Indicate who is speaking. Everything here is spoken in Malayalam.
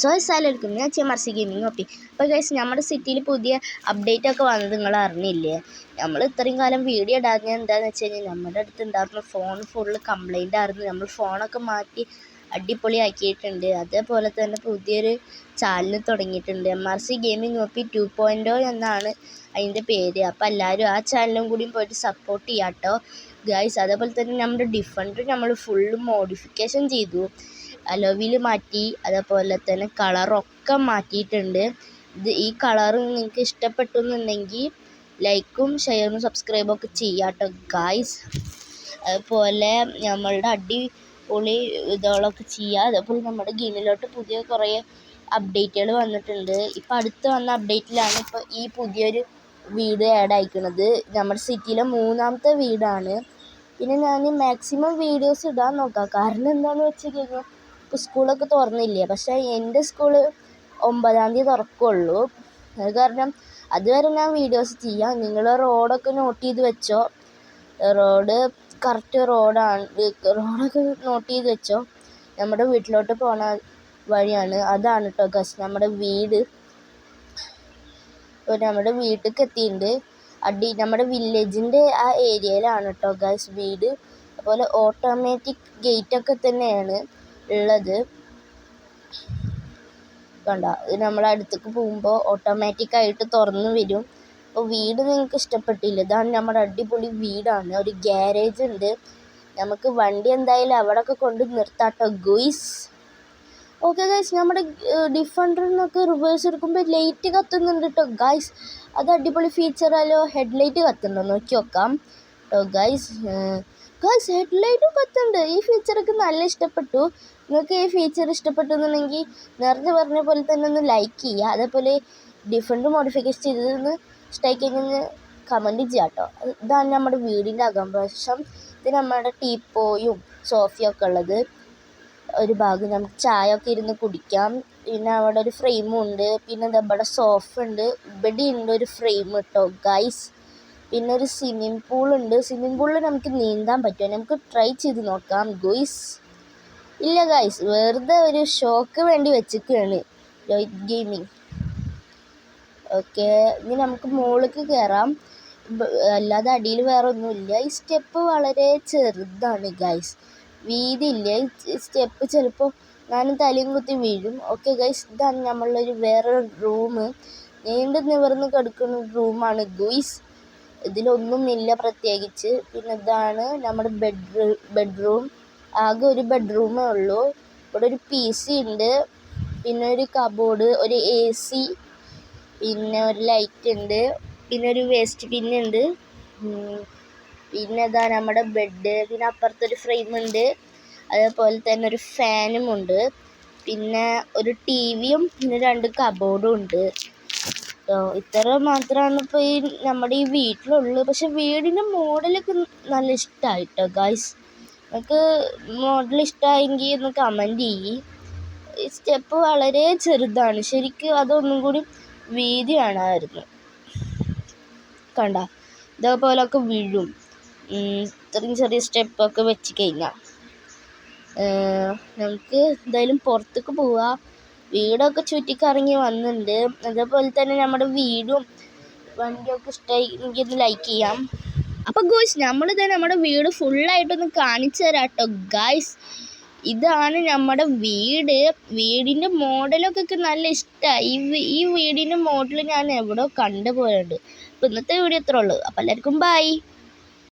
Speaker 1: സോ അസ്സലാമലൈക്കും, ഞാൻ ചെമർസി ഗെയിമിംഗ് ഓപ്പി. അപ്പോൾ ഗൈസ്, നമ്മുടെ സിറ്റിയിൽ പുതിയ അപ്ഡേറ്റ് ഒക്കെ വന്നത് നിങ്ങൾ അറിഞ്ഞില്ലേ? നമ്മൾ ഇത്രയും കാലം വീഡിയോ ഇടാഞ്ഞത് എന്താണെന്ന് വെച്ച് കഴിഞ്ഞാൽ നമ്മുടെ അടുത്ത് ഉണ്ടായിരുന്ന ഫോൺ ഫുള്ള് കംപ്ലൈൻ്റ് ആയിരുന്നു. നമ്മൾ ഫോണൊക്കെ മാറ്റി അടിപൊളിയാക്കിയിട്ടുണ്ട്. അതേപോലെ തന്നെ പുതിയൊരു ചാനൽ തുടങ്ങിയിട്ടുണ്ട്, MRC ഗെയിമിംഗ് ഓപ്പി 2.0 എന്നാണ് അതിൻ്റെ പേര്. അപ്പോൾ എല്ലാവരും ആ ചാനലും കൂടിയും പോയിട്ട് സപ്പോർട്ട് ചെയ്യാം കേട്ടോ ഗൈസ്. അതേപോലെ തന്നെ നമ്മുടെ ഡിഫൻഡർ നമ്മൾ ഫുള്ള് മോഡിഫിക്കേഷൻ ചെയ്തു, അലോവിൽ മാറ്റി, അതേപോലെ തന്നെ കളറൊക്കെ മാറ്റിയിട്ടുണ്ട്. ഈ കളർ നിങ്ങൾക്ക് ഇഷ്ടപ്പെട്ടു എന്നുണ്ടെങ്കിൽ ലൈക്കും ഷെയറും സബ്സ്ക്രൈബും ഒക്കെ ചെയ്യാം കേട്ടോ ഗായ്സ്. അതുപോലെ നമ്മളുടെ അടിപൊളി ഇതുകളൊക്കെ ചെയ്യുക. അതേപോലെ നമ്മുടെ ഗെയിമിലോട്ട് പുതിയ കുറേ അപ്ഡേറ്റുകൾ വന്നിട്ടുണ്ട്. ഇപ്പോൾ അടുത്ത് വന്ന അപ്ഡേറ്റിലാണ് ഇപ്പോൾ ഈ പുതിയൊരു വീട് ആഡ് ആയിരിക്കുന്നത്. നമ്മുടെ സിറ്റിയിലെ 3ാമത്തെ വീടാണ്. പിന്നെ ഞാൻ മാക്സിമം വീഡിയോസ് ഇടാൻ നോക്കാം, കാരണം എന്താണെന്ന് വെച്ച് കഴിഞ്ഞാൽ ഇപ്പോൾ സ്കൂളൊക്കെ തുറന്നില്ലേ. പക്ഷേ എൻ്റെ സ്കൂള് 9-ാം തീയതി തുറക്കുള്ളൂ. അത് കാരണം അതുവരെ ഞാൻ വീഡിയോസ് ചെയ്യാം. നിങ്ങൾ റോഡൊക്കെ നോട്ട് ചെയ്ത് വെച്ചോ, റോഡ് കറക്റ്റ് റോഡൊക്കെ നോട്ട് ചെയ്ത് വെച്ചോ. നമ്മുടെ വീട്ടിലോട്ട് പോണ വഴിയാണ്, അതാണ് കേട്ടോ ഗസ് നമ്മുടെ വീട്. നമ്മുടെ വീട്ടിലേക്ക് എത്തിയിട്ടുണ്ട്. നമ്മുടെ വില്ലേജിൻ്റെ ആ ഏരിയയിലാണ് കേട്ടോ ഗൈസ് വീട്. അതുപോലെ ഓട്ടോമാറ്റിക് ഗേറ്റൊക്കെ തന്നെയാണ് ഉള്ളത്. കണ്ട, ഇത് നമ്മളെ അടുത്തേക്ക് പോകുമ്പോൾ ഓട്ടോമാറ്റിക്കായിട്ട് തുറന്നു വരും. അപ്പോൾ വീട് നിങ്ങൾക്ക് ഇഷ്ടപ്പെട്ടില്ല? ഇതാണ് നമ്മുടെ അടിപൊളി വീടാണ്. ഒരു ഗ്യാരേജ് ഉണ്ട്, നമുക്ക് വണ്ടി എന്തായാലും അവിടെയൊക്കെ കൊണ്ട് നിർത്താട്ടോ ഗുയ്സ്. ഓക്കെ ഗൈസ്, നമ്മുടെ ഡിഫൻഡറിനൊക്കെ റിവേഴ്സ് എടുക്കുമ്പോൾ ലൈറ്റ് കത്തുന്നുണ്ട് കേട്ടോ ഗൈസ്. അത് അടിപൊളി ഫീച്ചറല്ലോ. ഹെഡ് ലൈറ്റ് കത്തുന്നുണ്ടോ നോക്കി നോക്കാം കേട്ടോ ഗൈസ്. ഹെഡ് ലൈറ്റും കത്തുന്നുണ്ട്. ഈ ഫീച്ചറൊക്കെ നല്ല ഇഷ്ടപ്പെട്ടു. നിങ്ങൾക്ക് ഈ ഫീച്ചർ ഇഷ്ടപ്പെട്ടു എന്നുണ്ടെങ്കിൽ നേരത്തെ പറഞ്ഞ പോലെ തന്നെ ഒന്ന് ലൈക്ക് ചെയ്യുക. അതേപോലെ ഡിഫൻഡർ മോഡിഫിക്കേഷൻ ചെയ്തതെന്ന് ഇഷ്ടമായി കഴിഞ്ഞാൽ കമൻറ്റ് ചെയ്യാം കേട്ടോ. ഇതാണ് നമ്മുടെ വീടിൻ്റെ അകംവശം. ഇത് നമ്മുടെ ടീപ്പോയും സോഫയൊക്കെ ഉള്ളത് ഒരു ഭാഗം, നമുക്ക് ചായ ഒക്കെ ഇരുന്ന് കുടിക്കാം. പിന്നെ അവിടെ ഒരു ഫ്രെയിമും ഉണ്ട്. പിന്നെ ഇവിടെ സോഫ ഉണ്ട്, ഇവിടെ ഉണ്ട് ഒരു ഫ്രെയിം കേട്ടോ ഗൈസ്. പിന്നെ ഒരു സ്വിമ്മിങ് പൂളുണ്ട്. സ്വിമ്മിങ് പൂളിൽ നമുക്ക് നീന്താൻ പറ്റുമോ? നമുക്ക് ട്രൈ ചെയ്ത് നോക്കാം ഗോയ്സ്. ഇല്ല ഗൈസ്, വെറുതെ ഒരു ഷോക്ക് വേണ്ടി വെച്ചിരിക്കുകയാണ് ഗെയിമിങ്. ഓക്കെ, ഇനി നമുക്ക് മുകളിലേക്ക് കയറാം. അല്ലാതെ അടിയിൽ വേറെ ഒന്നുമില്ല. ഈ സ്റ്റെപ്പ് വളരെ ചെറുതാണ് ഗൈസ്, വീതിയില്ല. ഈ സ്റ്റെപ്പ് ചിലപ്പോൾ ഞാനും തലയും കുത്തി വീഴും. ഓക്കെ ഗൈസ്, ഇതാണ് നമ്മളൊരു വേറൊരു റൂം, നീണ്ടു നിവർന്ന് കിടക്കുന്ന റൂമാണ് ഗുയ്സ്. ഇതിലൊന്നുമില്ല പ്രത്യേകിച്ച്. പിന്നെ ഇതാണ് നമ്മുടെ ബെഡ്റൂം. ആകെ ഒരു ബെഡ്റൂമേ ഉള്ളൂ. ഇവിടെ ഒരു PC ഉണ്ട്, പിന്നെ ഒരു കബോർഡ്, ഒരു AC, പിന്നെ ഒരു ലൈറ്റ് ഉണ്ട്, പിന്നെ ഒരു വേസ്റ്റ് ബിന്നുണ്ട്. പിന്നെ ഇതാ നമ്മുടെ ബെഡ്, പിന്നെ അപ്പുറത്തൊരു ഫ്രെയിം ഉണ്ട്. അതേപോലെ തന്നെ ഒരു ഫാനും ഉണ്ട്. പിന്നെ ഒരു TVയും പിന്നെ 2 കബോർഡും ഉണ്ട്. ഇത്ര മാത്രമാണ് ഇപ്പോൾ നമ്മുടെ ഈ വീട്ടിലുള്ളൂ. പക്ഷെ വീടിൻ്റെ മോഡലൊക്കെ നല്ല ഇഷ്ടമായിട്ടോ ഗായ്സ്. നിങ്ങൾക്ക് മോഡൽ ഇഷ്ടമായെങ്കിൽ ഒന്ന് കമൻറ്റ് ചെയ്യ്. ഈ സ്റ്റെപ്പ് വളരെ ചെറുതാണ്, ശരിക്കും അതൊന്നും കൂടി വീതി വേണമായിരുന്നു. കണ്ട, ഇതേപോലൊക്കെ വീഴും ഇത്രയും ചെറിയ സ്റ്റെപ്പൊക്കെ വെച്ച് കഴിഞ്ഞാൽ. നമുക്ക് എന്തായാലും പുറത്തേക്ക് പോവാം. വീടൊക്കെ ചുറ്റിക്കറങ്ങി വന്നിട്ടുണ്ട്. അതേപോലെ തന്നെ നമ്മുടെ വീടും വണ്ടിയൊക്കെ ഇഷ്ടമായി എനിക്ക് ഒന്ന് ലൈക്ക് ചെയ്യാം. അപ്പോൾ ഗോയ്സ്, നമ്മളിത് നമ്മുടെ വീട് ഫുള്ളായിട്ടൊന്ന് കാണിച്ചു തരാം കേട്ടോ ഗായ്സ്. ഇതാണ് നമ്മുടെ വീട്. വീടിൻ്റെ മോഡലൊക്കെ നല്ല ഇഷ്ടമായി. ഈ വീടിൻ്റെ മോഡൽ ഞാൻ എവിടെയോ കണ്ടുപോയുണ്ട്. അപ്പോൾ ഇന്നത്തെ വീഡിയോ ഇത്രേ ഉള്ളൂ. അപ്പോൾ എല്ലാവർക്കും ബൈ.